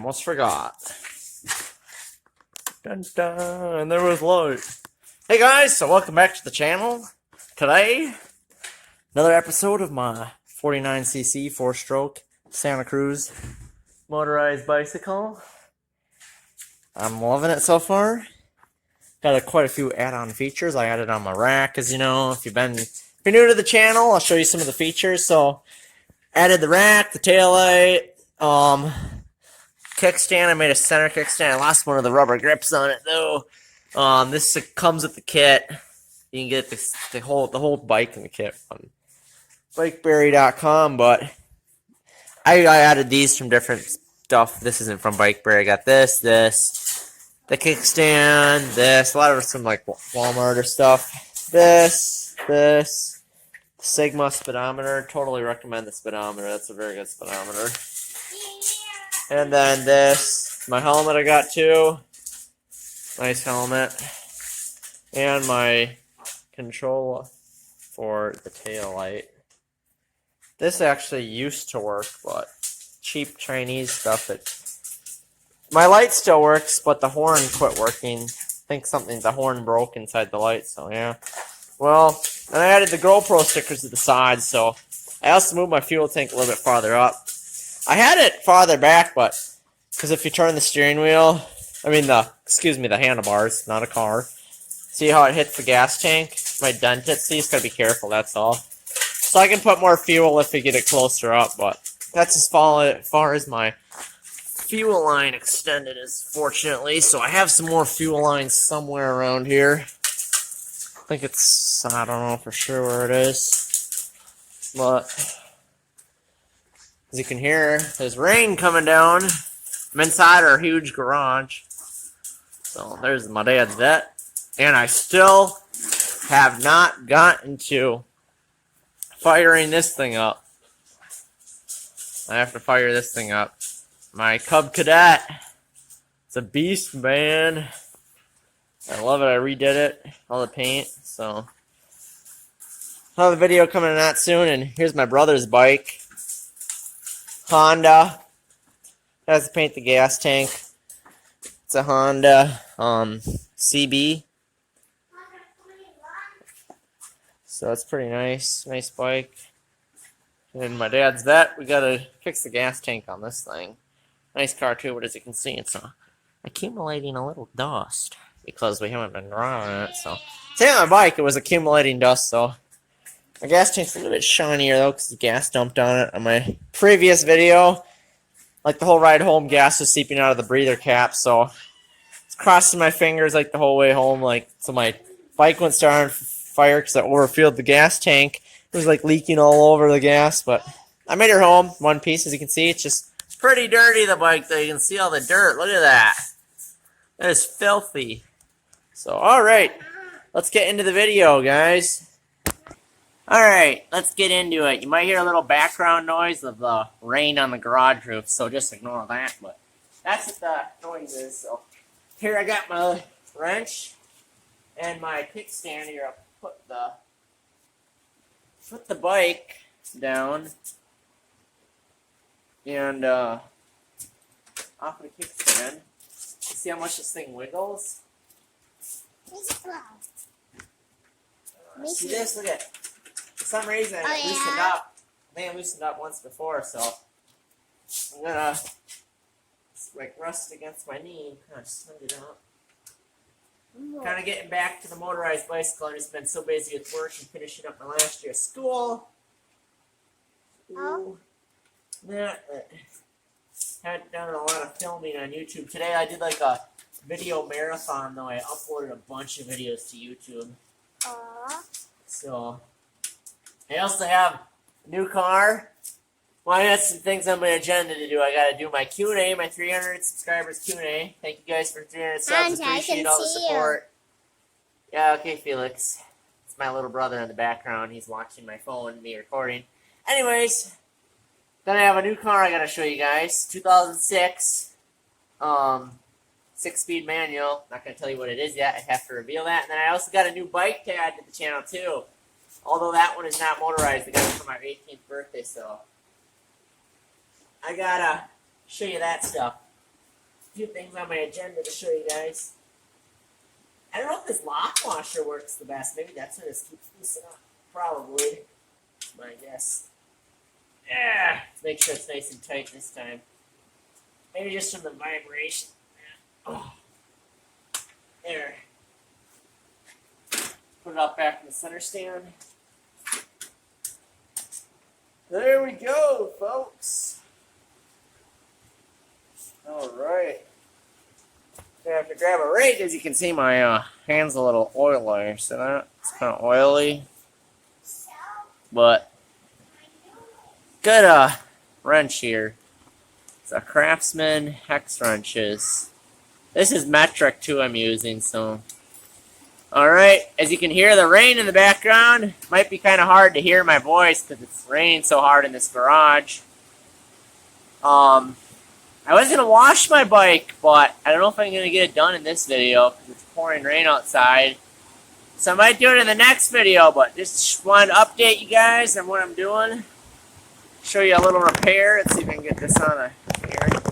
almost forgot. Dun dun, and there was light. Hey guys, so welcome back to the channel. Today, another episode of my 49cc 4-stroke Santa Cruz motorized bicycle. I'm loving it so far. Got quite a few add-on features I added on my rack, as you know. If you're new to the channel, I'll show you some of the features. So, added the rack, the taillight, kickstand. I made a center kickstand. I lost one of the rubber grips on it though. This comes with the kit. You can get the whole bike in the kit on Bikeberry.com, but I added these from different stuff. This isn't from Bikeberry. I got this, the kickstand, this. A lot of it's from like Walmart or stuff. This, Sigma speedometer. Totally recommend the speedometer. That's a very good speedometer. And then this, my helmet I got too. Nice helmet. And my control for the tail light. This actually used to work, but cheap Chinese stuff. My light still works, but the horn quit working. I think the horn broke inside the light, so yeah. Well, and I added the GoPro stickers to the sides, so I also moved my fuel tank a little bit farther up. I had it farther back, but because if you turn the steering wheel, the handlebars, not a car. See how it hits the gas tank? Might dent it, so you just gotta be careful, that's all. So I can put more fuel if we get it closer up, but that's as far as my fuel line extended is, fortunately. So I have some more fuel lines somewhere around here. I think it's, I don't know for sure where it is, but as you can hear, there's rain coming down. I'm inside our huge garage. So there's my dad's vet. And I still have not gotten to firing this thing up. I have to fire this thing up. My Cub Cadet. It's a beast, man. I love it. I redid it. All the paint. So another video coming in that soon. And here's my brother's bike. Honda. Has to paint the gas tank. It's a Honda CB. So it's pretty nice. Nice bike. And my dad's vet. We gotta fix the gas tank on this thing. Nice car too, but as you can see, it's accumulating a little dust because we haven't been driving it. So same on my bike, it was accumulating dust. So my gas tank's a little bit shinier though because the gas dumped on it on my previous video. Like the whole ride home, gas was seeping out of the breather cap. So it's crossing my fingers like the whole way home. So my bike went started on fire because I overfilled the gas tank. It was like leaking all over the gas, but I made her home one piece. As you can see, it's just pretty dirty, the bike though. You can see all the dirt. Look at that. That is filthy. So, alright. Let's get into the video, guys. Alright, let's get into it. You might hear a little background noise of the rain on the garage roof, so just ignore that. But that's what the noise is. So, here I got my wrench and my kickstand here. I'll put the bike down and off the kickstand. See how much this thing wiggles? See this? Look at it. For some reason, it loosened up. I think it loosened up once before, so I'm gonna rust against my knee, kind of snug it up. Kind of getting back to the motorized bicycle. I've just been so busy with work and finishing up my last year of school. Haven't done a lot of filming on YouTube. Today I did like a video marathon, though. I uploaded a bunch of videos to YouTube. So, I also have a new car. Well, I got some things on my agenda to do. I gotta do my Q&A, my 300 subscribers Q&A. Thank you guys for 300 subs. Appreciate all the support. Yeah, okay, Felix. It's my little brother in the background. He's watching my phone, me recording. Anyways, then I have a new car I gotta show you guys. 2006. 6-speed manual. Not gonna tell you what it is yet. I have to reveal that. And then I also got a new bike to add to the channel too. Although that one is not motorized. I got it for my 18th birthday, so I gotta show you that stuff. A few things on my agenda to show you guys. I don't know if this lock washer works the best. Maybe that's what this keeps loosening up. Probably. That's my guess. Yeah. Let's make sure it's nice and tight this time. Maybe just from the vibration. Oh. There. Put it up back in the center stand. There we go, folks. Alright. I have to grab a rake. As you can see, my hand's a little oily. So that it's kind of oily. But good wrench here. It's a Craftsman hex wrenches. This is metric too I'm using, so. Alright, as you can hear the rain in the background. Might be kind of hard to hear my voice because it's raining so hard in this garage. I was going to wash my bike, but I don't know if I'm going to get it done in this video because it's pouring rain outside. So I might do it in the next video, but just wanted to update you guys on what I'm doing. Show you a little repair. Let's see if I can get this on here.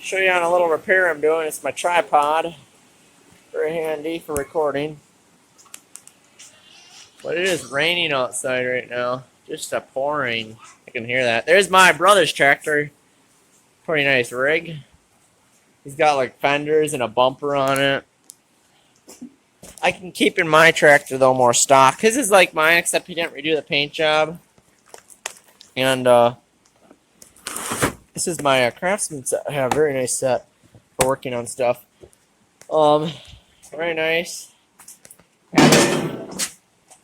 Show you on a little repair I'm doing. It's my tripod. Very handy for recording. But it is raining outside right now. Just a pouring. I can hear that. There's my brother's tractor. Pretty nice rig. He's got like fenders and a bumper on it. I can keep in my tractor though more stock. His is like mine except he didn't redo the paint job. And this is my Craftsman set. I have a very nice set for working on stuff. Very nice.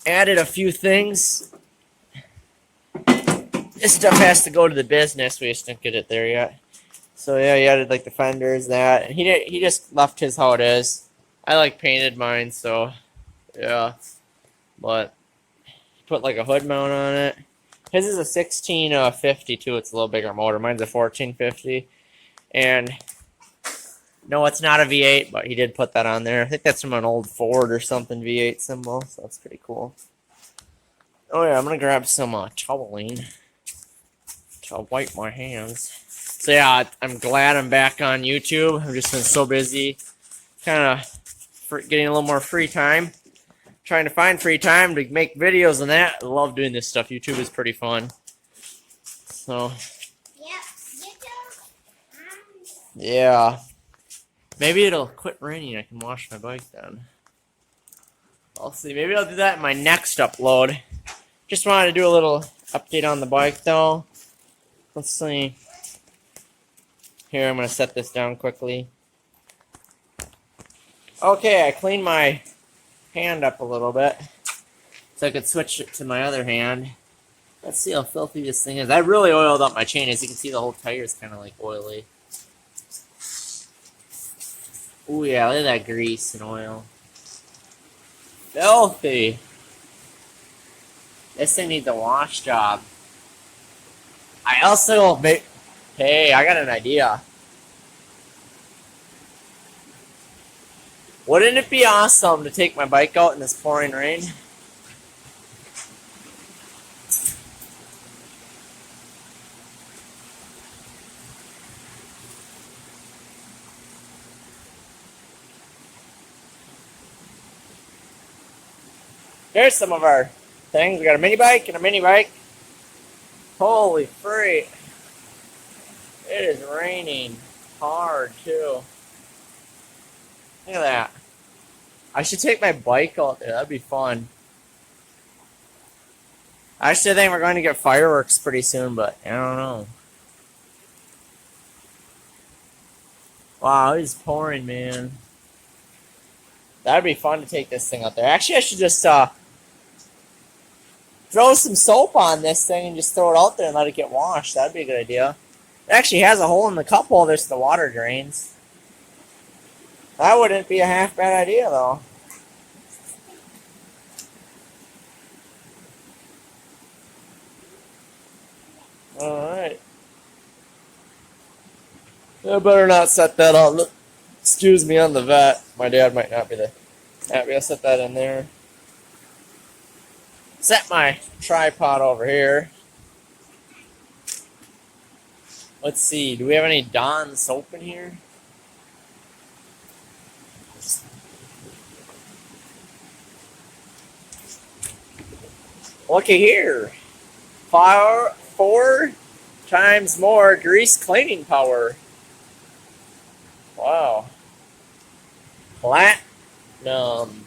Added a few things. This stuff has to go to the business. We just didn't get it there yet. So yeah, he added like the fenders, that, and he just left his how it is. I like painted mine, so yeah. But he put like a hood mount on it. His is a 1650 too. It's a little bigger motor. Mine's a 1450, and no, it's not a V8, but he did put that on there. I think that's from an old Ford or something V8 symbol, so that's pretty cool. Oh yeah, I'm gonna grab some toweling to wipe my hands. So yeah, I'm glad I'm back on YouTube. I've just been so busy, kind of getting a little more free time. Trying to find free time to make videos and that. I love doing this stuff. YouTube is pretty fun. So yeah, maybe it'll quit raining. I can wash my bike then. I'll see. Maybe I'll do that in my next upload. Just wanted to do a little update on the bike though. Let's see. Here, I'm going to set this down quickly. Okay, I cleaned my hand up a little bit so I could switch it to my other hand. Let's see how filthy this thing is. I really oiled up my chain. As you can see, the whole tire is kind of like oily. Oh yeah, look at that grease and oil. Filthy. This thing needs a wash job. I also make... Hey, I got an idea. Wouldn't it be awesome to take my bike out in this pouring rain? Here's some of our things. We got a mini bike and a mini bike. Holy freak. It is raining hard too. Look at that. I should take my bike out there. That'd be fun. I actually think we're going to get fireworks pretty soon, but I don't know. Wow, it's pouring, man. That'd be fun to take this thing out there. Actually, I should just throw some soap on this thing and just throw it out there and let it get washed. That'd be a good idea. It actually has a hole in the cup holder so the water drains. That wouldn't be a half bad idea, though. Alright. I better not set that on. Excuse me on the vet. My dad might not be happy. I'll set that in there. Set my tripod over here. Let's see. Do we have any Dawn soap in here? Looky here. 4 times more grease cleaning power. Wow. Platinum.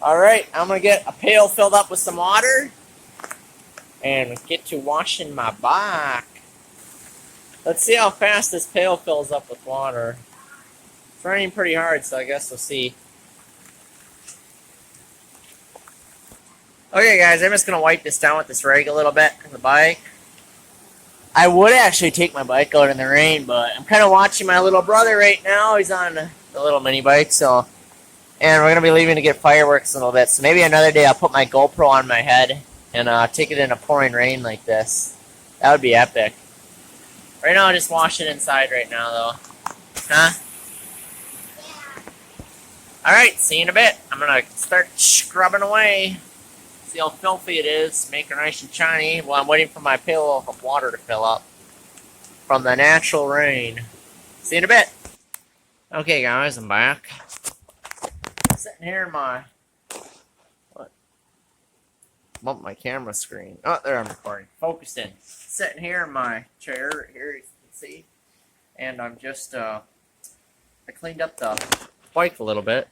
Alright, I'm going to get a pail filled up with some water and get to washing my bike. Let's see how fast this pail fills up with water. It's raining pretty hard, so I guess we'll see. Okay, guys, I'm just going to wipe this down with this rag a little bit on the bike. I would actually take my bike out in the rain, but I'm kind of watching my little brother right now. He's on the little mini bike, so... And we're going to be leaving to get fireworks in a little bit, so maybe another day I'll put my GoPro on my head and take it in a pouring rain like this. That would be epic. Right now, I'll just wash it inside right now, though. Huh? Alright, see you in a bit. I'm going to start scrubbing away. See how filthy it is. Make it nice and shiny while I'm waiting for my pail of water to fill up from the natural rain. See you in a bit. Okay, guys, I'm back. Sitting here in my... What? Bump my camera screen. Oh, there I'm recording. Focused in. Sitting here in my chair, right here, you can see. And I'm just, I cleaned up the bike a little bit.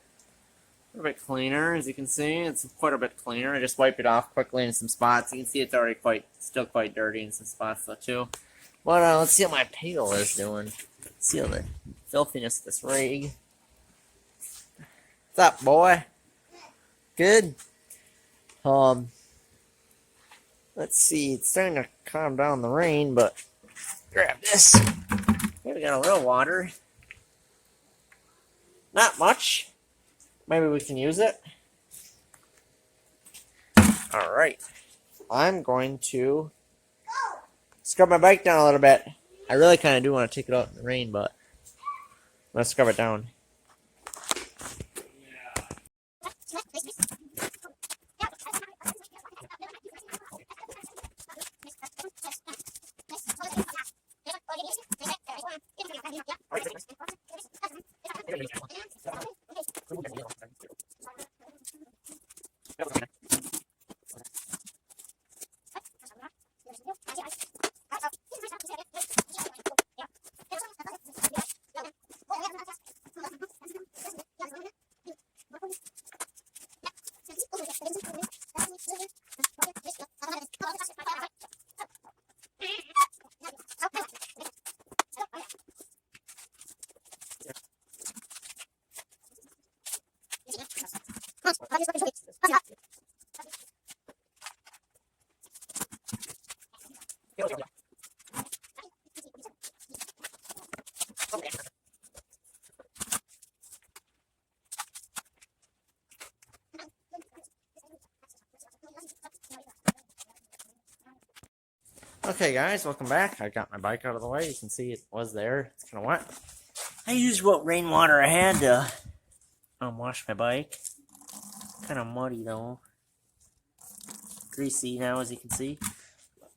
A little bit cleaner, as you can see. It's quite a bit cleaner. I just wiped it off quickly in some spots. You can see it's already still quite dirty in some spots, though, too. But let's see how my pail is doing. Let's see all the filthiness of this rig. What's up, boy? Good? Let's see. It's starting to calm down the rain, but grab this. Here we got a little water. Not much. Maybe we can use it. Alright. I'm going to scrub my bike down a little bit. I really kind of do want to take it out in the rain, but let's scrub it down. Okay, guys, welcome back. I got my bike out of the way. You can see it was there. It's kind of wet. I used what rainwater I had to wash my bike. Kind of muddy, though. Greasy now, as you can see.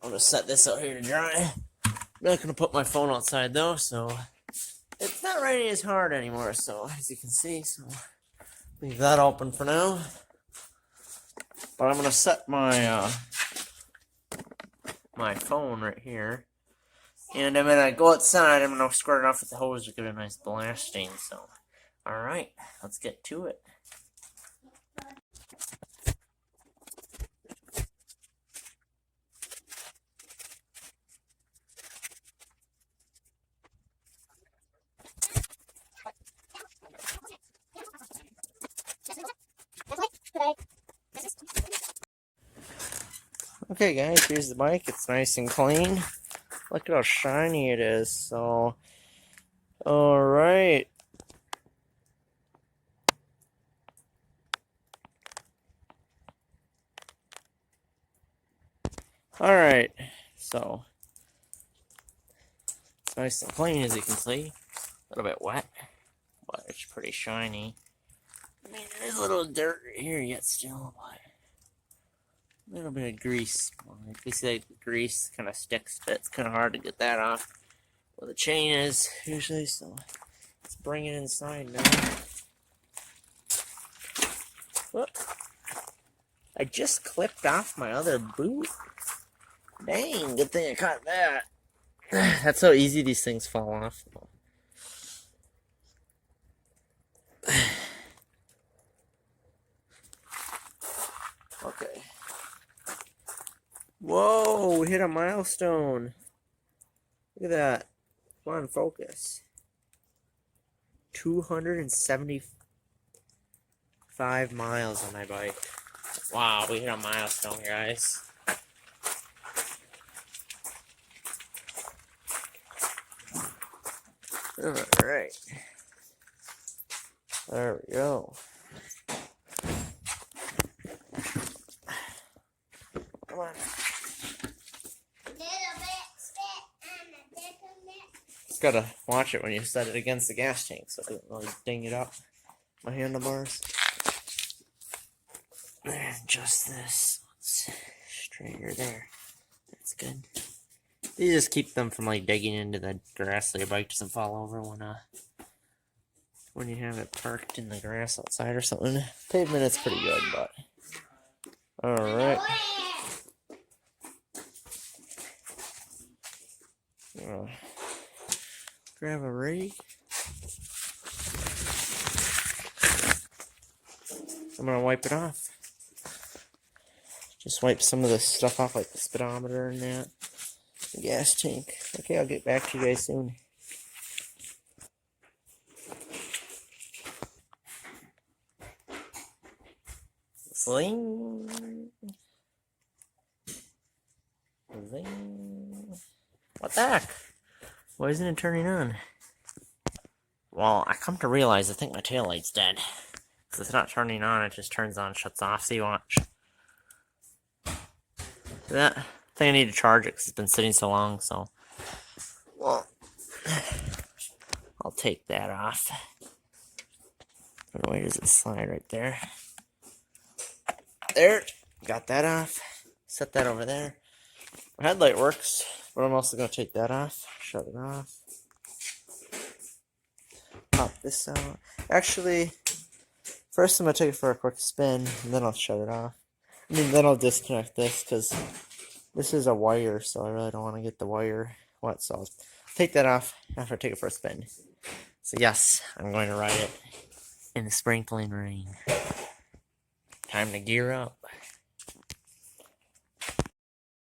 I'm going to set this out here to dry. I'm not going to put my phone outside, though, so... It's not raining as hard anymore, so, as you can see, so... Leave that open for now. But I'm going to set my, my phone right here. And then when I go outside, I'm going to squirt it off with the hose to give it a nice blasting, so... Alright, let's get to it. Okay, guys, here's the bike. It's nice and clean. Look at how shiny it is. So, alright. Alright, so it's nice and clean, as you can see. A little bit wet, but it's pretty shiny. I mean, there's a little dirt right here yet still, but A little bit of grease. You see that grease kind of sticks, but it's kind of hard to get that off. Well, the chain is usually, so let's bring it inside now. Whoop. I just clipped off my other boot. Dang, good thing I caught that. That's how easy these things fall off. Okay. Whoa, we hit a milestone. Look at that. Come on, focus. 275 miles on my bike. Wow, we hit a milestone, guys. Alright. There we go. Come on. Just gotta watch it when you set it against the gas tank so it doesn't really ding it up. My handlebars. And just this. Straighter there. That's good. You just keep them from like digging into the grass so your bike doesn't fall over when you have it parked in the grass outside or something. Pavement is pretty good, but alright. Grab a rake. I'm gonna wipe it off. Just wipe some of the stuff off, like the speedometer and that. The gas tank. Okay, I'll get back to you guys soon. Sling. Zing. What the heck? Why isn't it turning on? Well, I come to realize I think my taillight's dead. Because it's not turning on, it just turns on, shuts off. See, watch. That, I think I need to charge it because it's been sitting so long, so. Well, I'll take that off. Where does it slide? Right there. There. Got that off. Set that over there. My headlight works, but I'm also going to take that off. Shut it off. Pop this out. Actually, first I'm going to take it for a quick spin, and then I'll shut it off. I mean, then I'll disconnect this, because this is a wire, so I really don't want to get the wire wet, so I'll take that off after I take it for a spin. So yes, I'm going to ride it in the sprinkling rain. Time to gear up.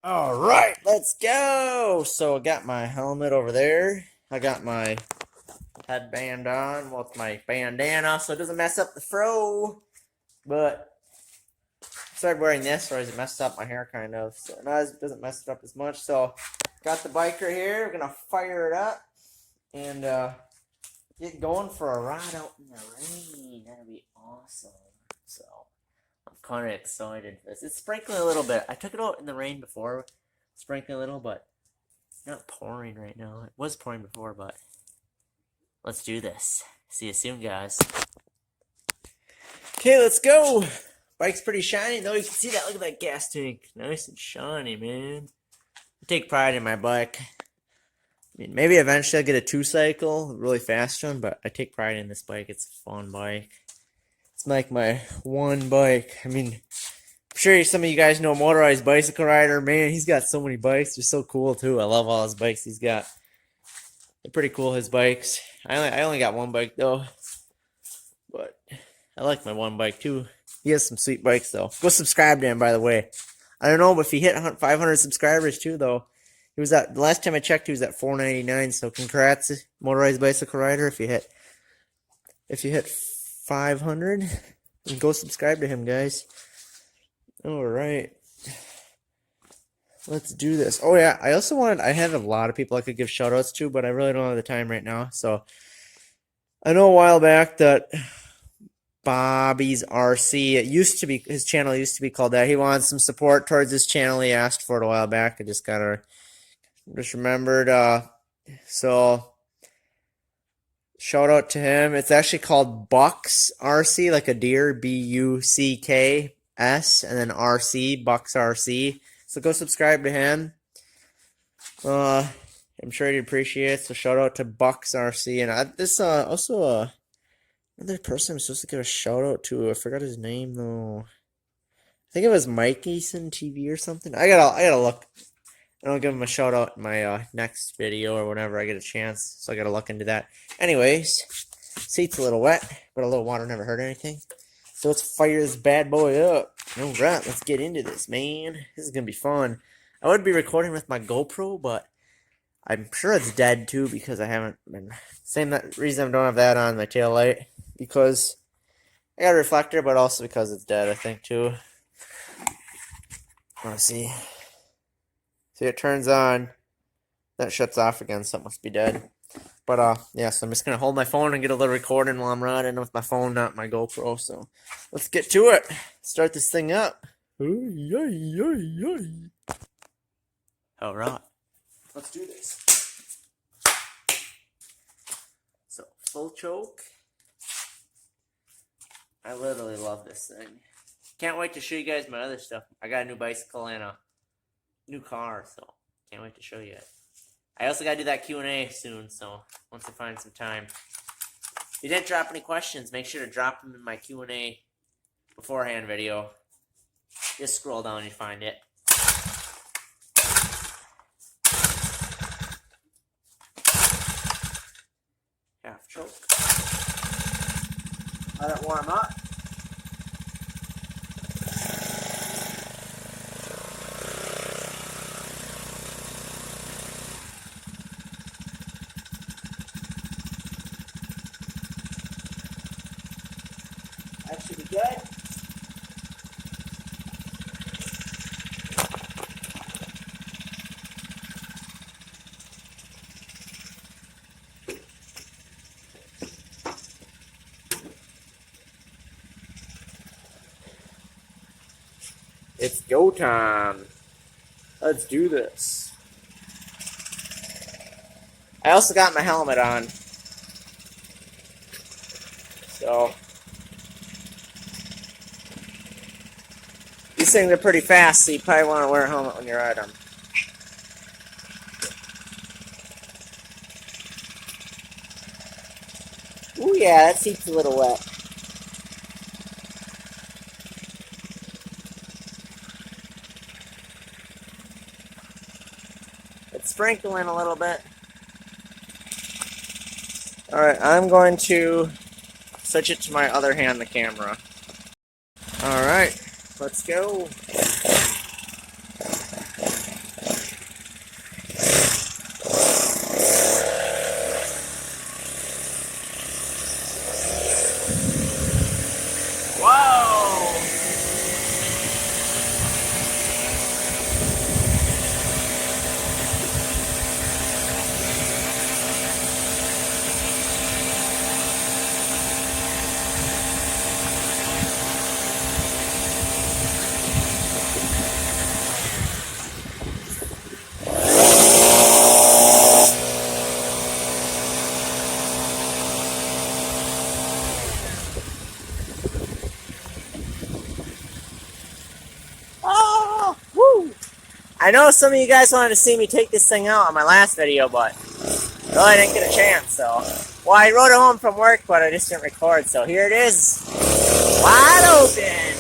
Alright, let's go! So I got my helmet over there. I got my headband on with my bandana so it doesn't mess up the fro. But I started wearing this, or it messed up my hair kind of. So now it doesn't mess it up as much. So got the biker here. We're gonna fire it up and get going for a ride out in the rain. That'll be awesome. So I'm kind of excited for this. It's sprinkling a little bit. I took it out in the rain before, sprinkling a little, but not pouring right now. It was pouring before, but let's do this. See you soon, guys. Okay, let's go. Bike's pretty shiny, though. You can see that. Look at that gas tank. Nice and shiny, man. I take pride in my bike. I mean, maybe eventually I'll get a 2-cycle, a really fast one, but I take pride in this bike. It's a fun bike. It's like my one bike. I mean, I'm sure some of you guys know Motorized Bicycle Rider. Man, he's got so many bikes. They're so cool, too. I love all his bikes he's got. They're pretty cool, his bikes. I only got one bike, though. But I like my one bike, too. He has some sweet bikes, though. Go subscribe to him, by the way. I don't know if he hit 500 subscribers, too, though. He was at, the last time I checked, he was at 499, so congrats, Motorized Bicycle Rider, if you hit 500, and go subscribe to him, guys. Alright. Let's do this. Oh, yeah, I have a lot of people I could give shout-outs to, but I really don't have the time right now, so. I know a while back that Bobby's RC, his channel used to be called that. He wanted some support towards his channel. He asked for it a while back. I just remembered. So shout out to him. It's actually called Bucks RC, like a deer, B-U-C-K S and then RC, Bucks RC. So go subscribe to him. I'm sure he'd appreciate it. So shout out to Bucks RC. And this also another person I'm supposed to give a shout out to. I forgot his name though. I think it was Mike Eason TV or something. I gotta look. And I'll give him a shout out in my next video or whenever I get a chance. So I gotta look into that. Anyways, seat's a little wet, but a little water never hurt anything. So let's fire this bad boy up. Alright, let's get into this, man. This is gonna be fun. I would be recording with my GoPro, but I'm sure it's dead too because I haven't been. Same reason I don't have that on my tail light. Because I got a reflector, but also because it's dead, I think too. Let's see. See, it turns on, then it shuts off again, so it must be dead. But, yeah, so I'm just going to hold my phone and get a little recording while I'm riding with my phone, not my GoPro. So, let's get to it. Start this thing up. Alright. Let's do this. So, full choke. I literally love this thing. Can't wait to show you guys my other stuff. I got a new bicycle and a new car, so can't wait to show you it. I also got to do that Q&A soon, so once I find some time. If you didn't drop any questions, make sure to drop them in my Q&A beforehand video. Just scroll down and you find it. Half choke. Let it warm up. That should be good. It's go time. Let's do this. I also got my helmet on. So these things are pretty fast, so you probably want to wear a helmet when you ride them. Ooh yeah, that seat's a little wet. It's sprinkling a little bit. Alright, I'm going to switch it to my other hand, the camera. Alright, let's go. I know some of you guys wanted to see me take this thing out on my last video, but really I didn't get a chance, so. Well, I rode it home from work, but I just didn't record, so here it is. Wide open!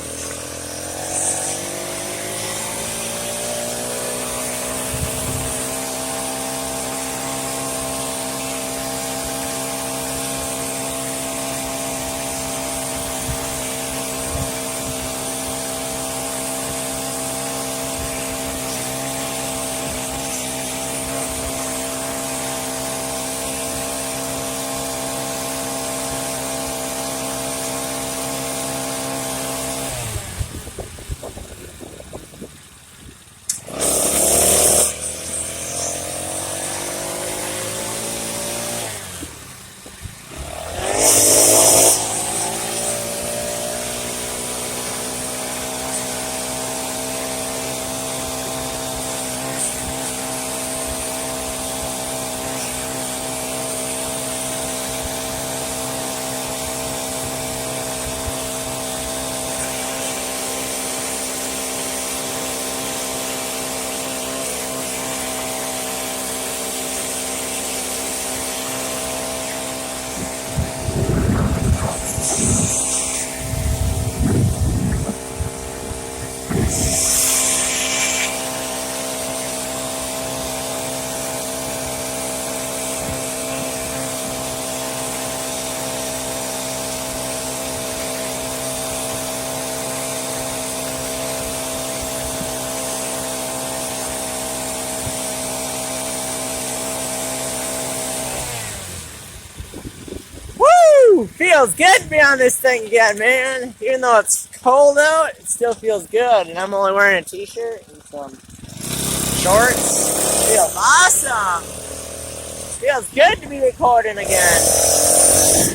Woo! Feels good to be on this thing again, man. Even though it's cold out, it still feels good. And I'm only wearing a t-shirt and some shorts. Feels awesome. Feels good to be recording again.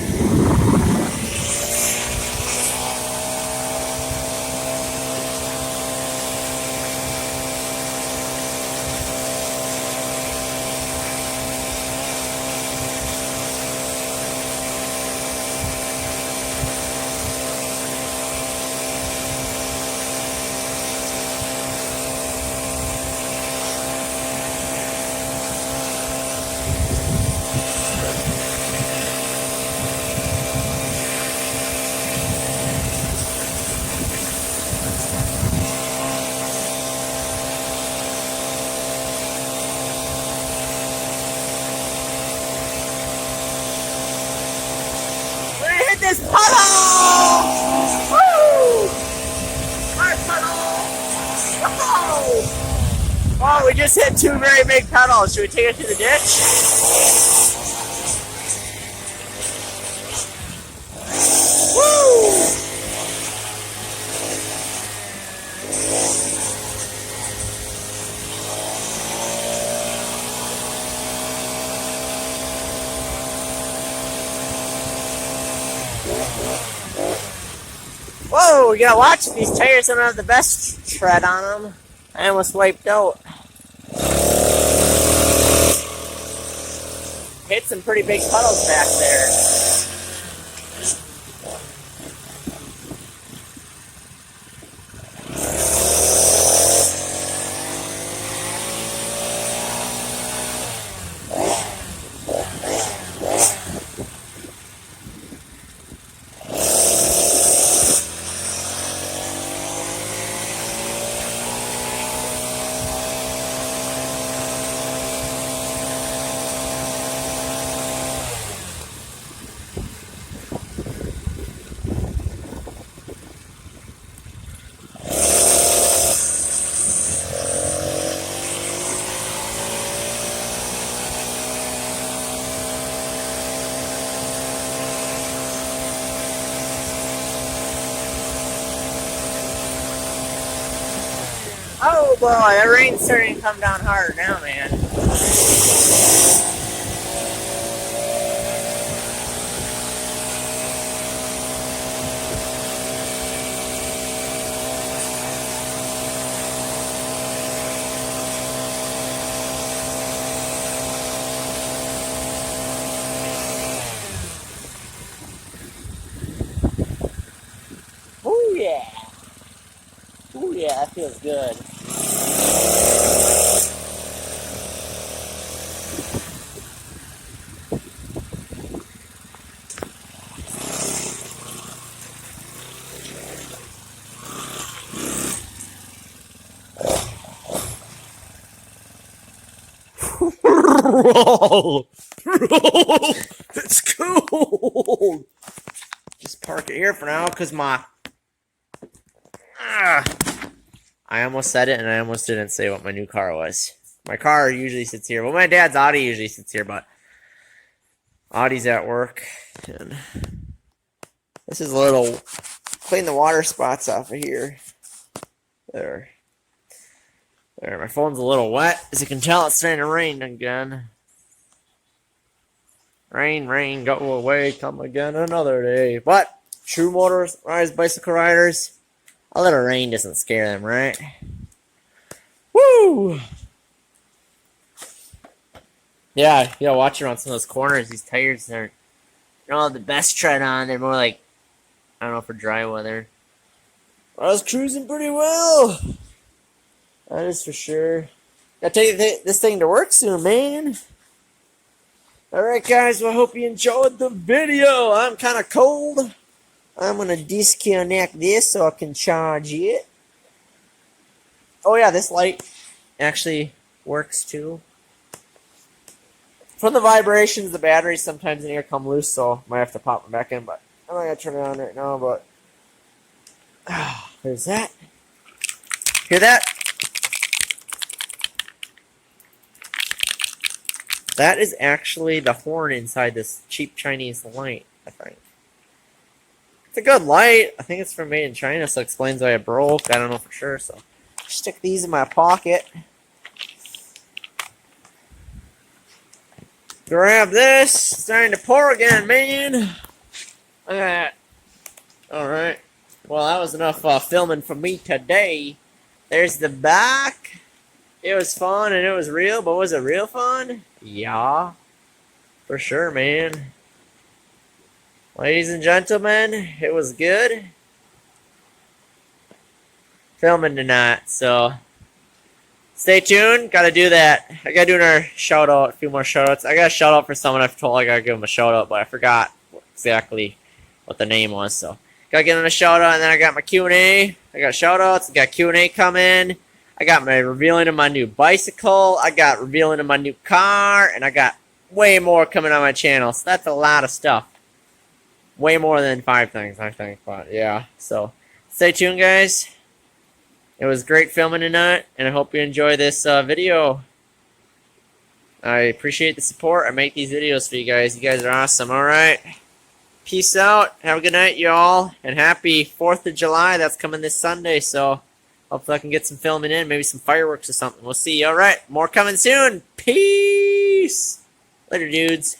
This puddle! Woo! My puddle! Oh! Oh, we just hit two very big puddles. Should we take it to the ditch? Woo! Whoa, you gotta watch these tires. Don't have the best tread on them. I almost wiped out. Hit some pretty big puddles back there. Oh boy, the rain's starting to come down hard now, man. Oh yeah. Oh yeah, that feels good. Roll! Roll! It's cold! Just park it here for now, because I almost said it, and I almost didn't say what my new car was. My car usually sits here. Well, my dad's Audi usually sits here, but Audi's at work. And this is a little... Clean the water spots off of here. There. There, my phone's a little wet. As you can tell, it's starting to rain again. Rain, rain, go away, come again another day. But, true motorized bicycle riders, a little rain doesn't scare them, right? Woo! Yeah, watch around some of those corners. These tires aren't, they don't have the best tread on. They're more like, I don't know, for dry weather. I was cruising pretty well. That is for sure. Gotta take this thing to work soon, man. Alright, guys. Well, I hope you enjoyed the video. I'm kind of cold. I'm going to disconnect this so I can charge it. Oh, yeah. This light actually works, too. From the vibrations, the batteries sometimes in here come loose, so I might have to pop them back in. But I'm not going to turn it on right now, but... there's that. Hear that? That is actually the horn inside this cheap Chinese light, I think. It's a good light. I think it's from made in China, so it explains why it broke. I don't know for sure, so stick these in my pocket. Grab this. It's starting to pour again, man. Look at that. Alright. Well, that was enough filming for me today. There's the back. It was fun and it was real, but was it real fun? Yeah. For sure, man. Ladies and gentlemen, it was good filming tonight, so stay tuned. Gotta do that. I gotta do another shout out, a few more shout outs. I got a shout out for someone I've told I gotta give him a shout out, but I forgot exactly what the name was, so gotta give him a shout out. And then I got my Q&A. I got shout outs, I got Q&A coming. I got my revealing of my new bicycle. I got revealing of my new car, and I got way more coming on my channel, so that's a lot of stuff. Way more than 5 things, I think, but yeah. So, stay tuned, guys. It was great filming tonight, and I hope you enjoy this video. I appreciate the support. I make these videos for you guys. You guys are awesome, alright? Peace out. Have a good night, y'all. And happy 4th of July. That's coming this Sunday, so hopefully I can get some filming in. Maybe some fireworks or something. We'll see. Alright, more coming soon. Peace. Later, dudes.